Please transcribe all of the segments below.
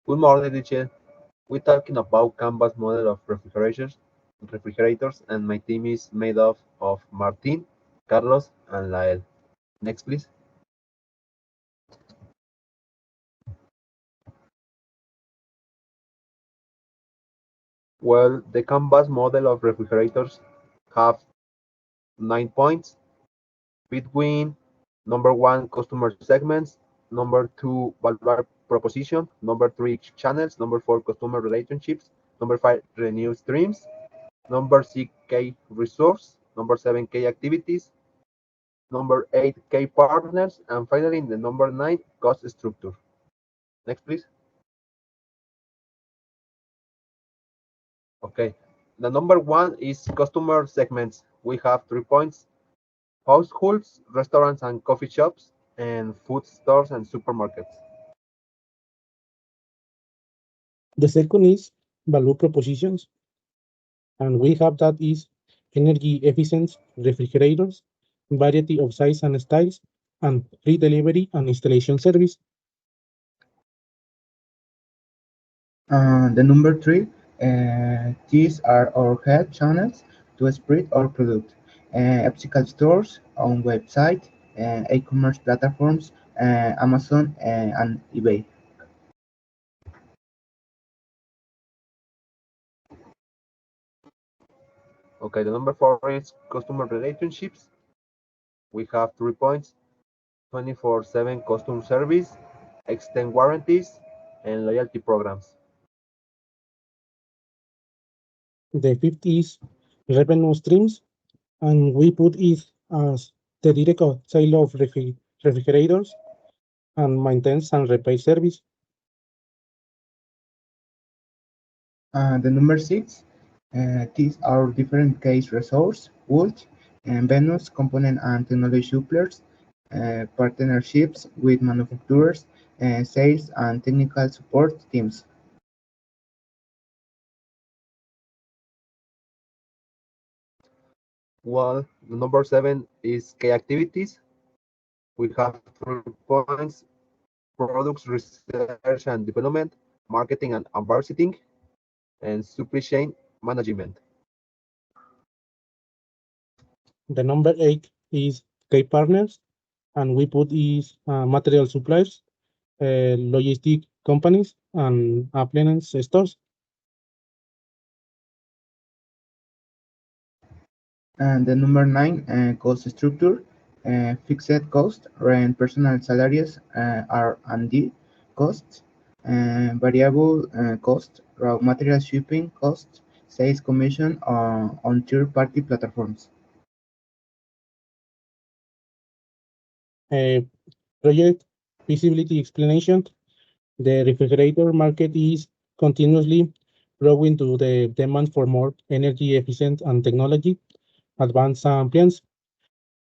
Good morning, teacher. We're talking about Canvas model of refrigerators, and my team is made up of Martin, Carlos, and Lael. Next, please. Well, the Canvas model of refrigerators have 9 points between number 1, customer segments, number 2, value proposition, number 3, channels, number 4, customer relationships, number 5, revenue streams, number 6, K resource, number 7, K activities, number 8, K partners, and finally, in the number 9, cost structure. Next, please. Okay. The number 1 is customer segments. We have 3 points: households, restaurants and coffee shops, and food stores and supermarkets. The second is value propositions, and we have that is energy efficient refrigerators, variety of size and styles, and free delivery and installation service. The number 3, these are our head channels to spread our product. Optical stores, on website, e-commerce platforms, Amazon and eBay. Okay, the number 4 is customer relationships. We have 3 points: 24/7 customer service, extend warranties, and loyalty programs. The fifth is revenue streams, and we put it as the direct sale of refrigerators and maintenance and repair service. The number 6, these are different case resource, wood, and venues, component and technology suppliers, partnerships with manufacturers, sales and technical support teams. Well, the number 7 is K activities. We have 3 points: products research and development, marketing and advertising, and supply chain management. The number 8 is K partners, and we put is material suppliers, logistic companies, and appliance stores. And the number 9, cost structure, fixed cost, rent, personal salaries, R&D costs, variable cost, raw material shipping costs, sales commission on third-party platforms. Uh, Project feasibility explanation. The refrigerator market is continuously growing to the demand for more energy efficient and technology advanced appliances.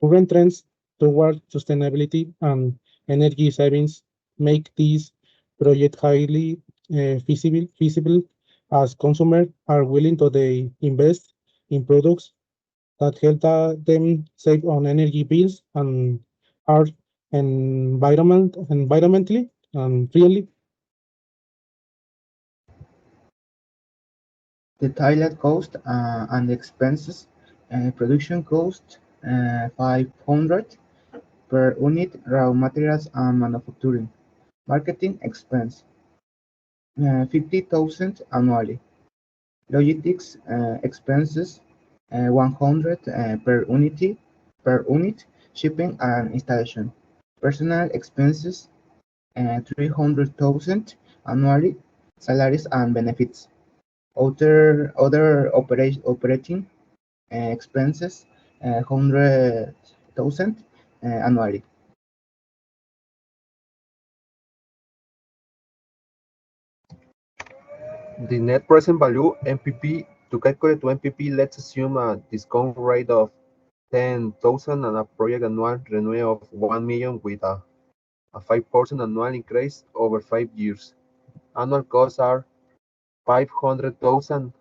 Current trends toward sustainability and energy savings make this project highly feasible as consumers are willing to invest in products that help them save on energy bills and are environmentally and friendly. The tiled cost and expenses, production cost 500 per unit, raw materials and manufacturing. Marketing expense 50,000 annually. Logistics expenses 100 per unit, shipping and installation. Personal expenses 300,000 annually, salaries and benefits. Other operating expenses 100,000 annually. The net present value (NPV). To calculate to NPV, let's assume a discount rate of 10,000 and a project annual revenue of 1 million with a 5% annual increase over 5 years. Annual costs are 500,000.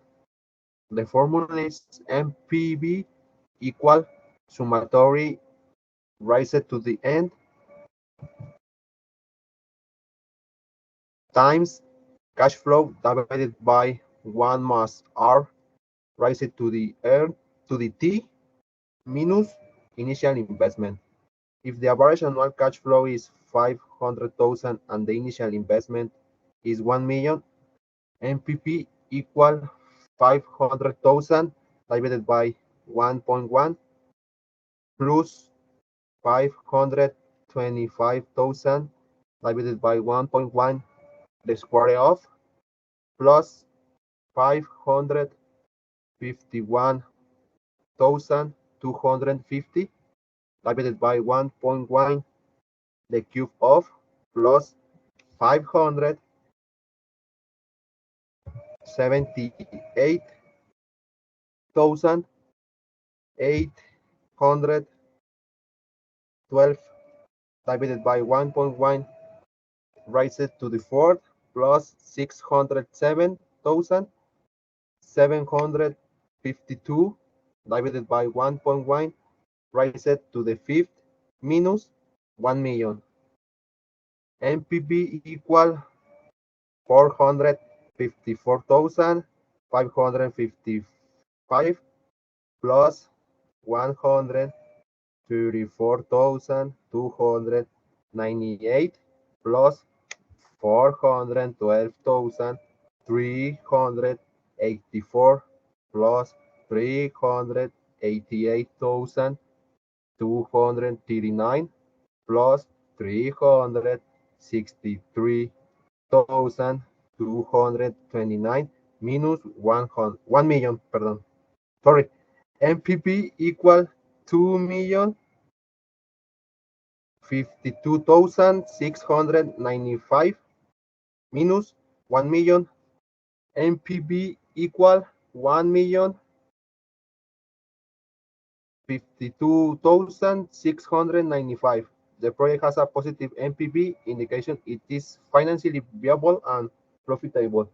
The formula is NPV equal summatory raised to the end times Cash flow divided by 1 más R raised to the T minus initial investment. If the average annual cash flow is 500,000 and the initial investment is 1 million, MPP equal 500,000 divided by 1.1 plus 525,000 divided by 1.1 the square of plus 551,250 divided by 1.1 the cube of plus 578,812 divided by 1.1 raised to the fourth plus 607,752 divided by 1.1 raised to the fifth minus 1 million. MPB equal 454,555 plus 134,298 plus 412,384 plus 388,239 plus 363,229 minus 1 million, perdón. Sorry. MPP equal 2,052,695 minus 1 million. MPB equal 1,052,695. The project has a positive MPB indication it is financially viable and profitable.